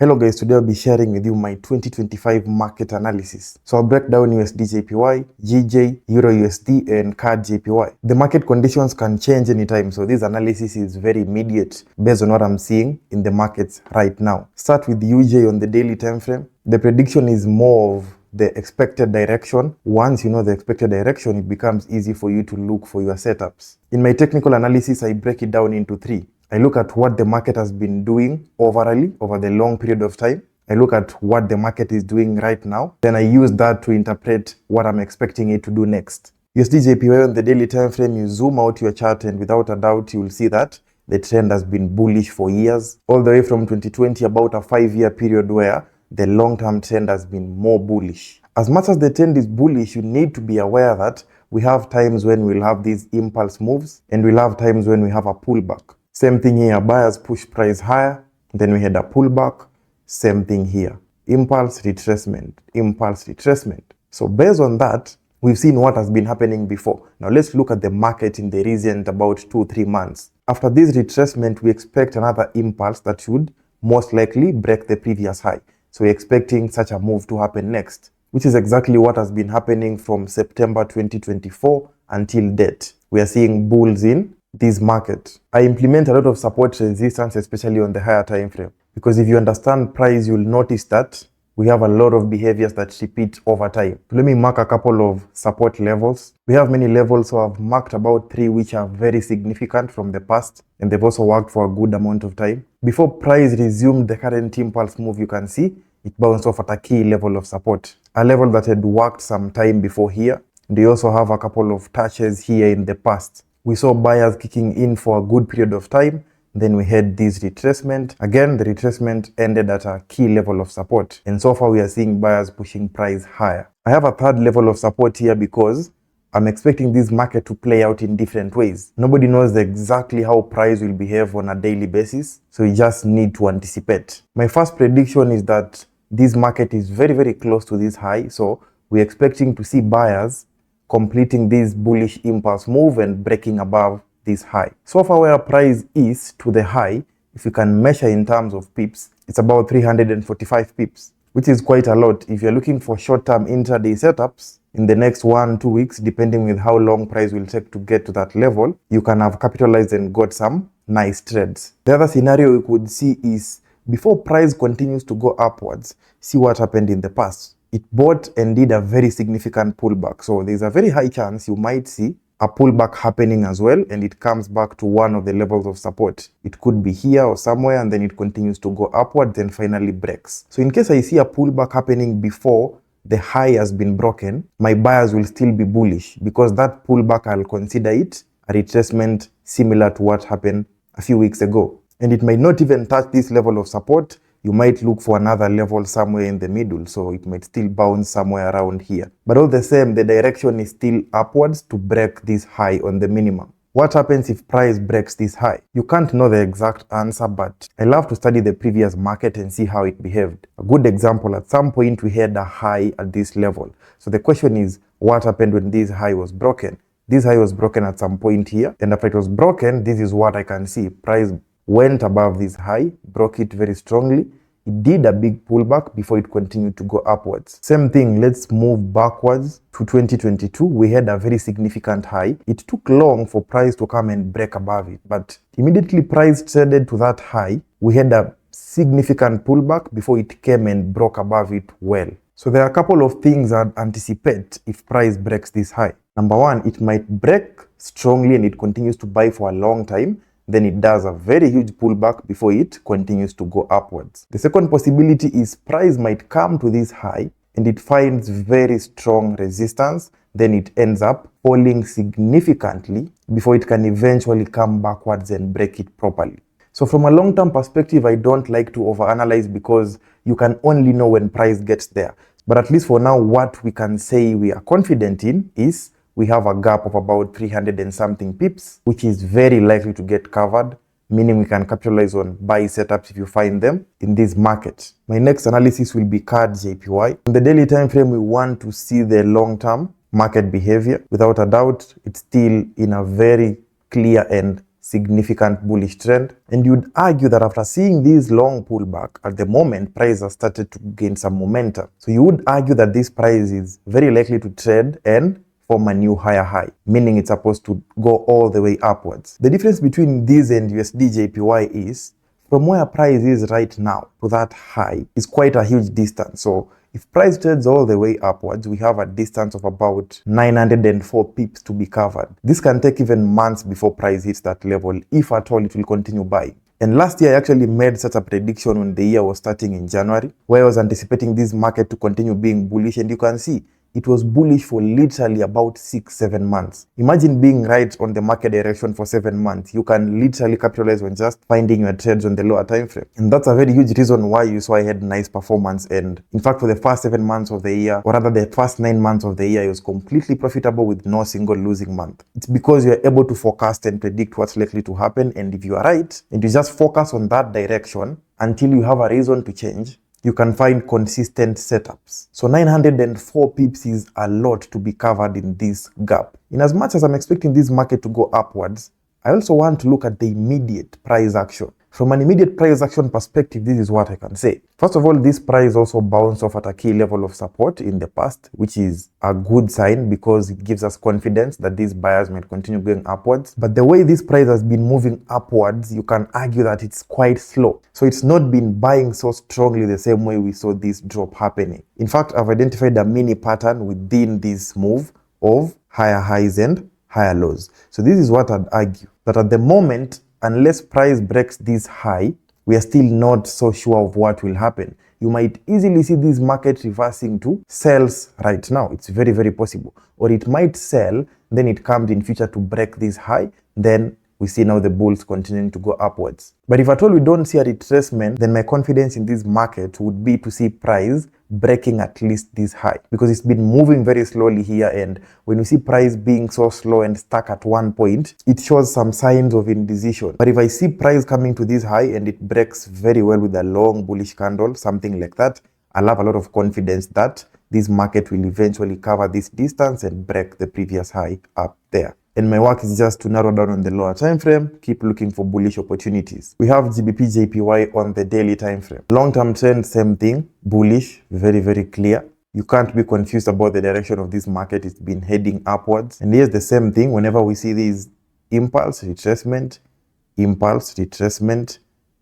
Hello guys, today I'll be sharing with you my 2025 market analysis. So I'll break down USDJPY, GJ, EURUSD and CADJPY. The market conditions can change anytime, so this analysis is very immediate based on what I'm seeing in the markets right now. Start with UJ on the daily time frame. The prediction is more of the expected direction. Once you know the expected direction, it becomes easy for you to look for your setups. In my technical analysis, I break it down into three. I look at what the market has been doing overall over the long period of time. I look at what the market is doing right now. Then I use that to interpret what I'm expecting it to do next. USDJPY on the daily time frame, you zoom out your chart and without a doubt, you will see that the trend has been bullish for years. All the way from 2020, about a 5-year period where the long-term trend has been more bullish. As much as the trend is bullish, you need to be aware that we have times when we'll have these impulse moves and we'll have times when we have a pullback. Same thing here, buyers push price higher, then we had a pullback. Same thing here, impulse retracement, impulse retracement. So based on that, we've seen what has been happening before. Now let's look at the market in the recent about 2-3 months. After this retracement, we expect another impulse that should most likely break the previous high. So we're expecting such a move to happen next, which is exactly what has been happening from September 2024 until date. We are seeing bulls in this market. I implement a lot of support resistance, especially on the higher time frame, because if you understand price, you'll notice that we have a lot of behaviors that repeat over time. Let me mark a couple of support levels. We have many levels, so I've marked about 3 which are very significant from the past, and they've also worked for a good amount of time. Before price resumed the current impulse move, you can see it bounced off at a key level of support, a level that had worked some time before here. They also have a couple of touches here in the past. We saw buyers kicking in for a good period of time. Then we had this retracement. Again, the retracement ended at a key level of support. And so far, we are seeing buyers pushing price higher. I have a third level of support here because I'm expecting this market to play out in different ways. Nobody knows exactly how price will behave on a daily basis, so you just need to anticipate. My first prediction is that this market is very, very close to this high. So we're expecting to see buyers completing this bullish impulse move and breaking above this high. So far where price is to the high, if you can measure in terms of pips, it's about 345 pips, which is quite a lot. If you're looking for short-term intraday setups in the next 1-2 weeks, depending with how long price will take to get to that level, you can have capitalized and got some nice trades. The other scenario we could see is before price continues to go upwards, see what happened in the past. It bought and did a very significant pullback. So there's a very high chance you might see a pullback happening as well, and it comes back to one of the levels of support. It could be here or somewhere, and then it continues to go upwards and finally breaks. So in case I see a pullback happening before the high has been broken, my buyers will still be bullish because that pullback, I'll consider it a retracement similar to what happened a few weeks ago. And it might not even touch this level of support. You might look for another level somewhere in the middle, so it might still bounce somewhere around here. But all the same, the direction is still upwards to break this high on the minimum. What happens if price breaks this high? You can't know the exact answer, but I love to study the previous market and see how it behaved. A good example, at some point we had a high at this level. So the question is, what happened when this high was broken? This high was broken at some point here, and after it was broken, this is what I can see. Price went above this high, broke it very strongly. It did a big pullback before it continued to go upwards. Same thing, let's move backwards to 2022. We had a very significant high. It took long for price to come and break above it, but immediately price traded to that high. We had a significant pullback before it came and broke above it well. So there are a couple of things I'd anticipate if price breaks this high. Number one, it might break strongly and it continues to buy for a long time. Then it does a very huge pullback before it continues to go upwards. The second possibility is price might come to this high and it finds very strong resistance. Then it ends up falling significantly before it can eventually come backwards and break it properly. So from a long-term perspective, I don't like to overanalyze because you can only know when price gets there. But at least for now, what we can say we are confident in is we have a gap of about 300 and something pips, which is very likely to get covered, meaning we can capitalize on buy setups if you find them in this market. My next analysis will be CADJPY. On the daily time frame, we want to see the long-term market behavior. Without a doubt, it's still in a very clear and significant bullish trend, and you'd argue that after seeing this long pullback, at the moment price has started to gain some momentum. So you would argue that this price is very likely to trade and form a new higher high, meaning it's supposed to go all the way upwards. The difference between this and USDJPY is from where price is right now to that high is quite a huge distance. So if price trades all the way upwards, we have a distance of about 904 pips to be covered. This can take even months before price hits that level, if at all it will continue buying. And last year I actually made such a prediction when the year was starting in January, where I was anticipating this market to continue being bullish, and you can see it was bullish for literally about 6-7 months. Imagine being right on the market direction for 7 months. You can literally capitalize on just finding your trades on the lower time frame. And that's a very huge reason why you saw I had nice performance. And in fact, for the first 7 months of the year, or rather the first 9 months of the year, it was completely profitable with no single losing month. It's because you're able to forecast and predict what's likely to happen. And if you are right, and you just focus on that direction until you have a reason to change, you can find consistent setups. So 904 pips is a lot to be covered in this gap. In as much as I'm expecting this market to go upwards, I also want to look at the immediate price action. From an immediate price action perspective, this is what I can say. First of all, this price also bounced off at a key level of support in the past, which is a good sign because it gives us confidence that these buyers might continue going upwards. But the way this price has been moving upwards, you can argue that it's quite slow. So it's not been buying so strongly the same way we saw this drop happening. In fact, I've identified a mini pattern within this move of higher highs and higher lows. So this is what I'd argue, that at the moment, unless price breaks this high, we are still not so sure of what will happen. You might easily see this market reversing to sells right now. It's very, very possible. Or it might sell, then it comes in future to break this high, then we see now the bulls continuing to go upwards. But if at all we don't see a retracement, then my confidence in this market would be to see price breaking at least this high, because it's been moving very slowly here, and when you see price being so slow and stuck at one point, it shows some signs of indecision. But if I see price coming to this high and it breaks very well with a long bullish candle, something like that, I'll have a lot of confidence that this market will eventually cover this distance and break the previous high up there. And my work is just to narrow down on the lower time frame, keep looking for bullish opportunities. We have GBPJPY on the daily time frame. Long-term trend, same thing, bullish, very, very clear. You can't be confused about the direction of this market. It's been heading upwards. And here's the same thing. Whenever we see these impulse, retracement,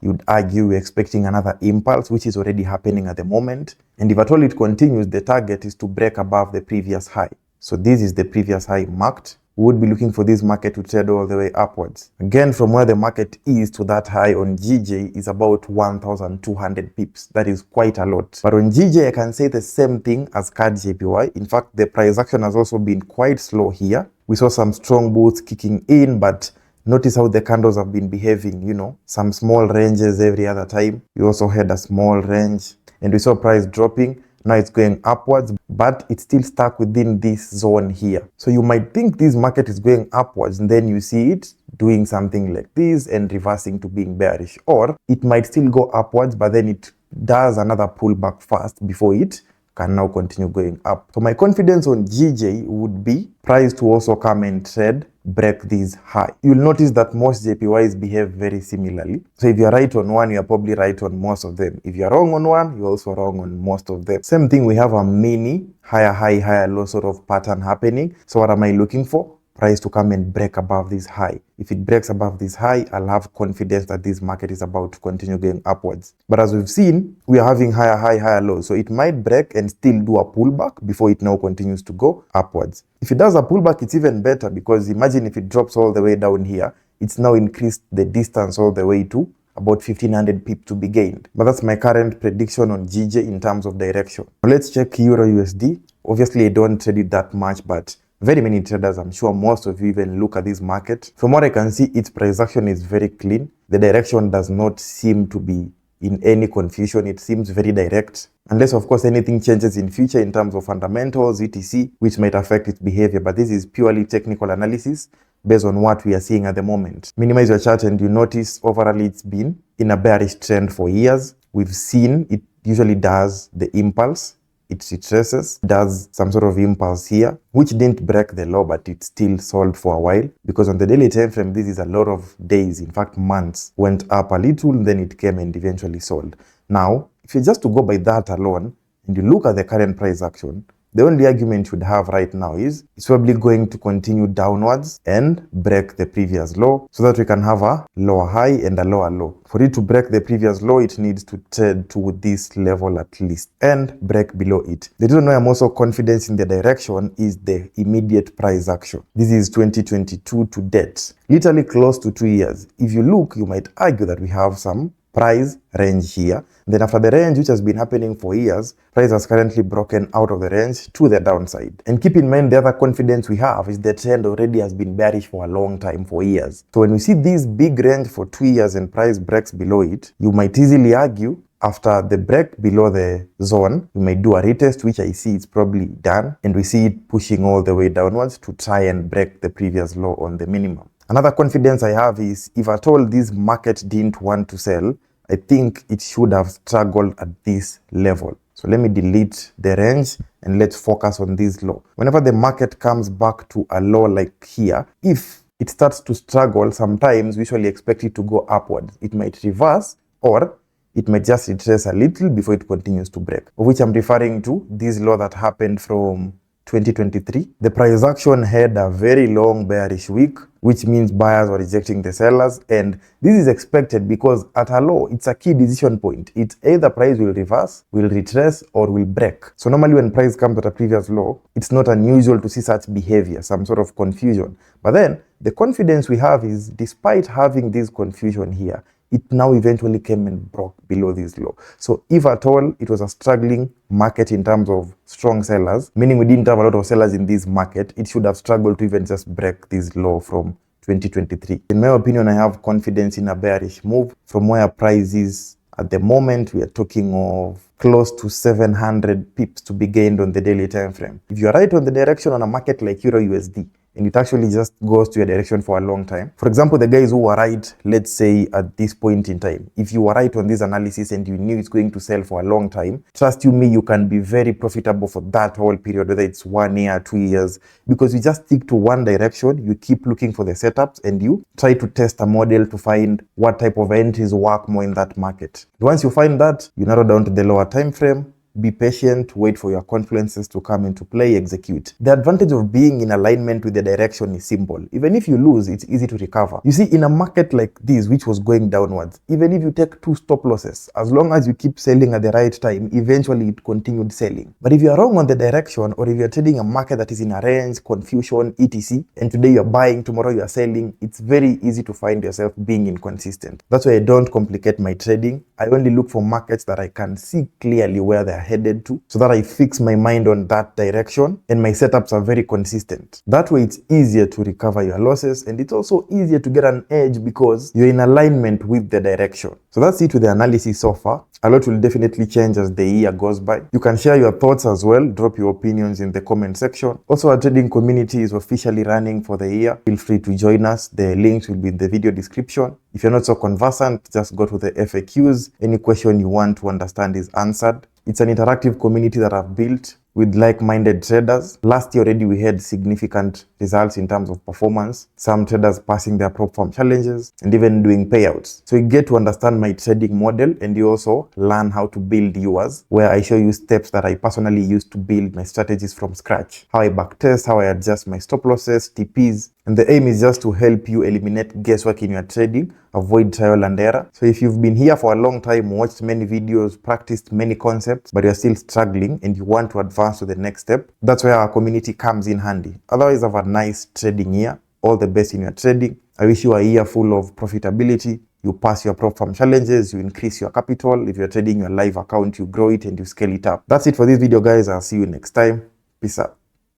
you'd argue we're expecting another impulse, which is already happening at the moment. And if at all it continues, the target is to break above the previous high. So this is the previous high marked. We would be looking for this market to trade all the way upwards. Again, from where the market is to that high on GJ is about 1,200 pips. That is quite a lot. But on GJ, I can say the same thing as CADJPY. In fact, the price action has also been quite slow here. We saw some strong bulls kicking in, but notice how the candles have been behaving, you know, some small ranges every other time. We also had a small range, and we saw price dropping. Now it's going upwards, but it's still stuck within this zone here. So you might think this market is going upwards, and then you see it doing something like this and reversing to being bearish. Or it might still go upwards, but then it does another pullback first before it can now continue going up. So my confidence on GJ would be price to also come and trade, break this high. You'll notice that most JPYs behave very similarly. So if you're right on one, you're probably right on most of them. If you're wrong on one, you're also wrong on most of them. Same thing, we have a mini higher high, higher low sort of pattern happening. So what am I looking for? Price to come and break above this high. If it breaks above this high, I'll have confidence that this market is about to continue going upwards. But as we've seen, we are having higher high, higher low. So it might break and still do a pullback before it now continues to go upwards. If it does a pullback, it's even better, because imagine if it drops all the way down here, it's now increased the distance all the way to about 1,500 pip to be gained. But that's my current prediction on GJ in terms of direction. Now let's check EURUSD. Obviously, I don't trade it that much, but very many traders, I'm sure most of you even look at this market. From what I can see, its price action is very clean. The direction does not seem to be in any confusion. It seems very direct. Unless, of course, anything changes in future in terms of fundamentals, etc., which might affect its behavior. But this is purely technical analysis based on what we are seeing at the moment. Minimize your chart and you notice overall it's been in a bearish trend for years. We've seen it usually does the impulse, it retraces, does some sort of impulse here, which didn't break the low, but it still sold for a while, because on the daily time frame, this is a lot of days, in fact months, went up a little, then it came and eventually sold. Now, if you just to go by that alone, and you look at the current price action, the only argument you would have right now is it's probably going to continue downwards and break the previous low, so that we can have a lower high and a lower low. For it to break the previous low, it needs to trade to this level at least and break below it. The reason why I'm also confident in the direction is the immediate price action. This is 2022 to date, literally close to 2 years. If you look, you might argue that we have some price range here. Then after the range, which has been happening for years, price has currently broken out of the range to the downside. And keep in mind, the other confidence we have is the trend already has been bearish for a long time, for years. So when we see this big range for 2 years and price breaks below it, you might easily argue after the break below the zone, we may do a retest, which I see it's probably done, and we see it pushing all the way downwards to try and break the previous low on the minimum. Another confidence I have is, if at all this market didn't want to sell, I think it should have struggled at this level. So let me delete the range and let's focus on this low. Whenever the market comes back to a low like here, if it starts to struggle, sometimes we usually expect it to go upwards. It might reverse, or it might just retrace a little before it continues to break, of which I'm referring to this low that happened from 2023. The price action had a very long bearish week, which means buyers were rejecting the sellers, and this is expected because at a low, it's a key decision point. It's either price will reverse, will retrace, or will break. So normally when price comes at a previous low, it's not unusual to see such behavior, some sort of confusion. But then the confidence we have is, despite having this confusion here, it now eventually came and broke below this low. So if at all it was a struggling market in terms of strong sellers, meaning we didn't have a lot of sellers in this market, it should have struggled to even just break this low from 2023. In my opinion, I have confidence in a bearish move from where price is at the moment. We are talking of close to 700 pips to be gained on the daily time frame. If you are right on the direction on a market like EURUSD, and it actually just goes to your direction for a long time. For example, the guys who were right, let's say at this point in time, if you were right on this analysis and you knew it's going to sell for a long time, trust you me, you can be very profitable for that whole period, whether it's 1 year, 2 years, because you just stick to one direction, you keep looking for the setups, and you try to test a model to find what type of entries work more in that market. Once you find that, you narrow down to the lower time frame, be patient, wait for your confluences to come into play, execute. The advantage of being in alignment with the direction is simple. Even if you lose, it's easy to recover. You see, in a market like this, which was going downwards, even if you take 2 stop losses, as long as you keep selling at the right time, eventually it continued selling. But if you are wrong on the direction, or if you're trading a market that is in a range, confusion, etc., and today you're buying, tomorrow you're selling, it's very easy to find yourself being inconsistent. That's why I don't complicate my trading. I only look for markets that I can see clearly where they're headed to, so that I fix my mind on that direction, and my setups are very consistent. That way it's easier to recover your losses, and it's also easier to get an edge because you're in alignment with the direction. So that's it with the analysis so far. A lot will definitely change as the year goes by. You can share your thoughts as well. Drop your opinions in the comment section. Also, our trading community is officially running for the year. Feel free to join us. The links will be in the video description. If you're not so conversant, just go to the FAQs. Any question you want to understand is answered. It's an interactive community that I've built with like-minded traders. Last year already we had significant results in terms of performance, some traders passing their prop firm challenges and even doing payouts. So you get to understand my trading model, and you also learn how to build yours, where I show you steps that I personally use to build my strategies from scratch, how I backtest, how I adjust my stop losses, TPs, and the aim is just to help you eliminate guesswork in your trading, avoid trial and error. So if you've been here for a long time, watched many videos, practiced many concepts, but you're still struggling and you want to advance to the next step, that's where our community comes in handy. Otherwise, have a nice trading year. All the best in your trading. I wish you a year full of profitability. You pass your prop firm challenges, you increase your capital. If you're trading your live account, you grow it and you scale it up. That's it for this video, guys. I'll see you next time. Peace out.